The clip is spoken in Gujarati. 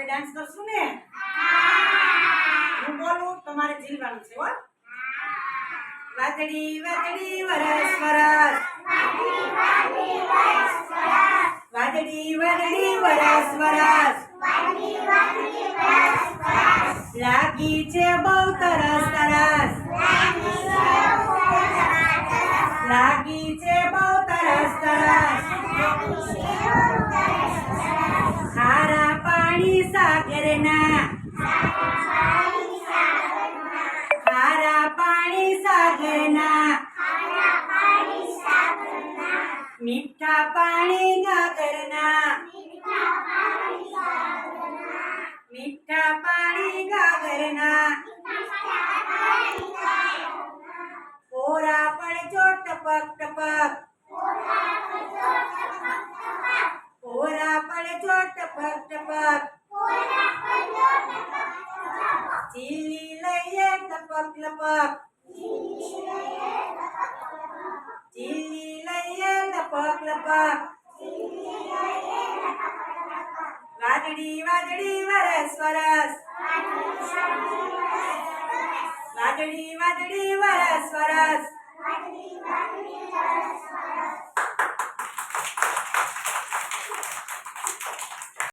ડાન્સ કરશું ને? હું બોલું તમારે ઝીલવાનું છે. હો વાદળી વાદળી વરસ વરસ, વાદળી વાદળી વરસ વરસ, લાગી છે બહુ તરસ તરસ, લાગી છે બહુ તરસ તરસ, ખારા પાણી સાગરના, ખારા પાણી સાગરના, મીઠા પાણી ગાગરના, મીઠા પાણી ગાગરના, કોરા પડજો ટપક ટપક, કોરા પડજો ટપક ટપક, ચીલી લઈએ લપક લપક, ચીલી લઈએ લપક લપક, વાદળી વાદળી વરસ વરસ, વાદળી વાદળી વરસ